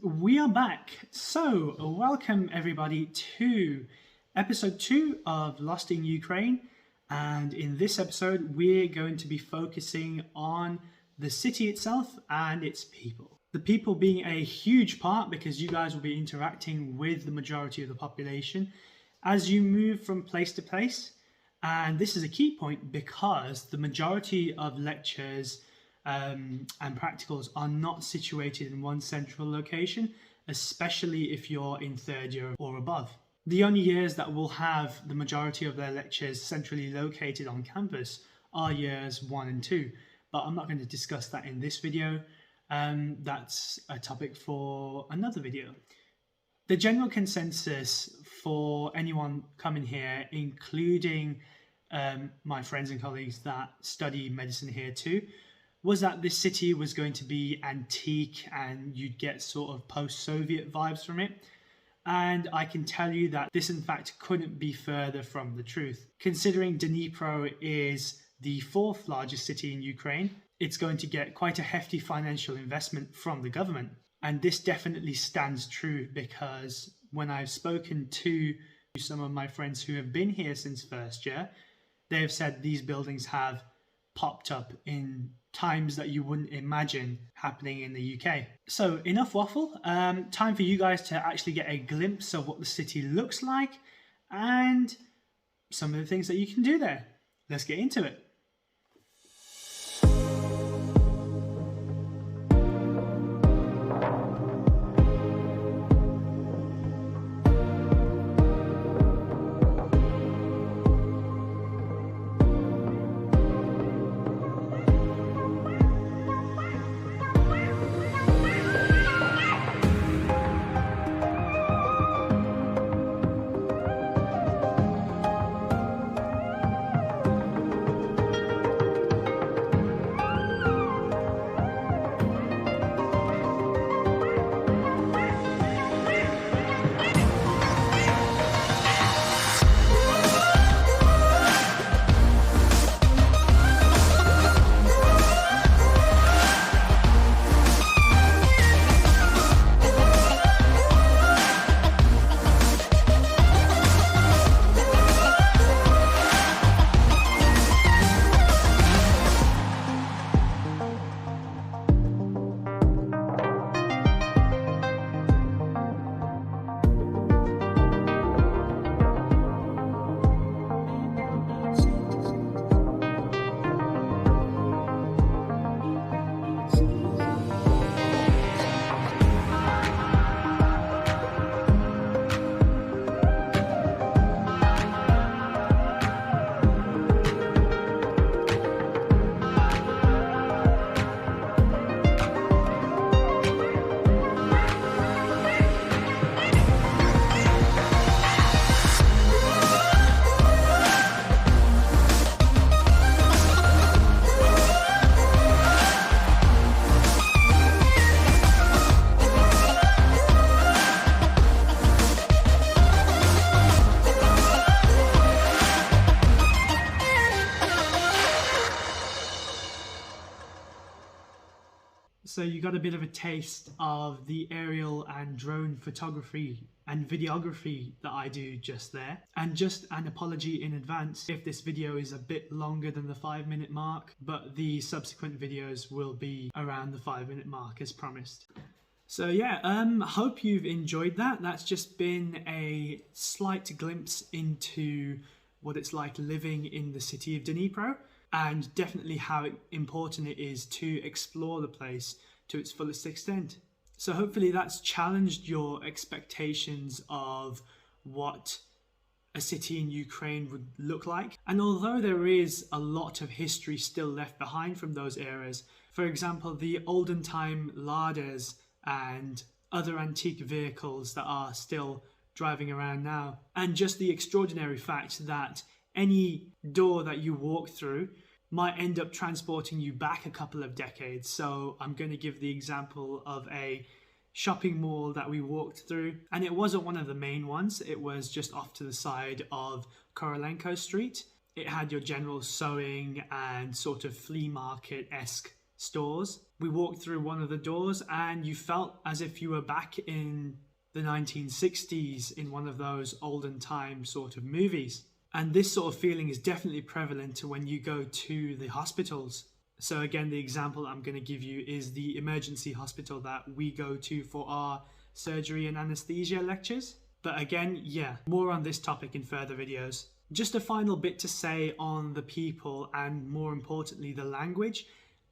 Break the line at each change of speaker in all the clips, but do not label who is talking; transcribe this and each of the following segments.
we are back. So, welcome everybody to episode 2 of Lost in Ukraine. And in this episode, we're going to be focusing on the city itself and its people. The people being a huge part because you guys will be interacting with the majority of the population as you move from place to place. And this is a key point because the majority of lectures and practicals are not situated in one central location, especially if you're in third year or above. The only years that will have the majority of their lectures centrally located on campus are years 1 and 2, but I'm not going to discuss that in this video. That's a topic for another video. The general consensus for anyone coming here, including my friends and colleagues that study medicine here too, was that this city was going to be antique and you'd get sort of post-Soviet vibes from it. And I can tell you that this in fact couldn't be further from the truth. Considering Dnipro is the 4th largest city in Ukraine, it's going to get quite a hefty financial investment from the government. And this definitely stands true because when I've spoken to some of my friends who have been here since first year, they have said these buildings have popped up in times that you wouldn't imagine happening in the UK. So enough waffle, time for you guys to actually get a glimpse of what the city looks like and some of the things that you can do there. Let's get into it. So you got a bit of a taste of the aerial and drone photography and videography that I do just there. And just an apology in advance if this video is a bit longer than the 5-minute mark, but the subsequent videos will be around the 5-minute mark as promised. So yeah, hope you've enjoyed that. That's just been a slight glimpse into what it's like living in the city of Dnipro, and definitely how important it is to explore the place to its fullest extent. So hopefully that's challenged your expectations of what a city in Ukraine would look like. And although there is a lot of history still left behind from those eras, for example, the olden time larders and other antique vehicles that are still driving around now, and just the extraordinary fact that any door that you walk through might end up transporting you back a couple of decades. So I'm going to give the example of a shopping mall that we walked through, and it wasn't one of the main ones. It was just off to the side of Korolenko Street. It had your general sewing and sort of flea market-esque stores. We walked through one of the doors and you felt as if you were back in the 1960s in one of those olden time sort of movies. And this sort of feeling is definitely prevalent when you go to the hospitals. So again, the example I'm going to give you is the emergency hospital that we go to for our surgery and anesthesia lectures. But again, yeah, more on this topic in further videos. Just a final bit to say on the people and more importantly the language.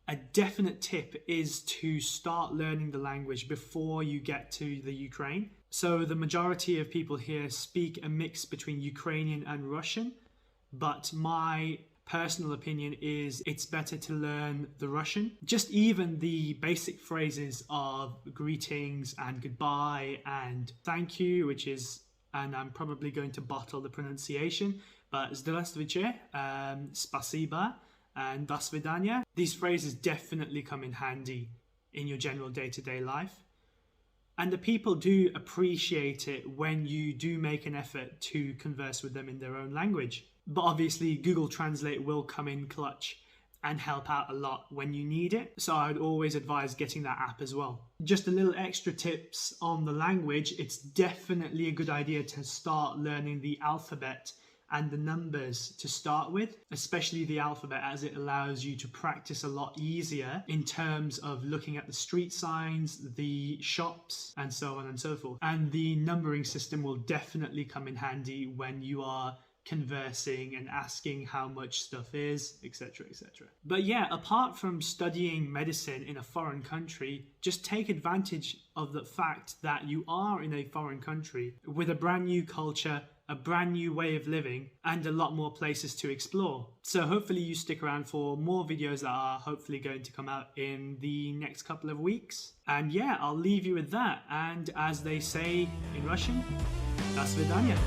A definite tip is to start learning the language before you get to the Ukraine. So the majority of people here speak a mix between Ukrainian and Russian, but my personal opinion is it's better to learn the Russian. Just even the basic phrases of greetings and goodbye and thank you, which is, and I'm probably going to bottle the pronunciation, but zdravствуйте, спасибо, and до свидания. These phrases definitely come in handy in your general day-to-day life. And the people do appreciate it when you do make an effort to converse with them in their own language. But obviously Google Translate will come in clutch and help out a lot when you need it. So I'd always advise getting that app as well. Just a little extra tips on the language. It's definitely a good idea to start learning the alphabet and the numbers to start with, especially the alphabet, as it allows you to practice a lot easier in terms of looking at the street signs, the shops, and so on and so forth. And the numbering system will definitely come in handy when you are conversing and asking how much stuff is, etc., etc. But yeah, apart from studying medicine in a foreign country, just take advantage of the fact that you are in a foreign country with a brand new culture, a brand new way of living, and a lot more places to explore. So hopefully you stick around for more videos that are hopefully going to come out in the next couple of weeks. And yeah, I'll leave you with that. And as they say in Russian, до свидания.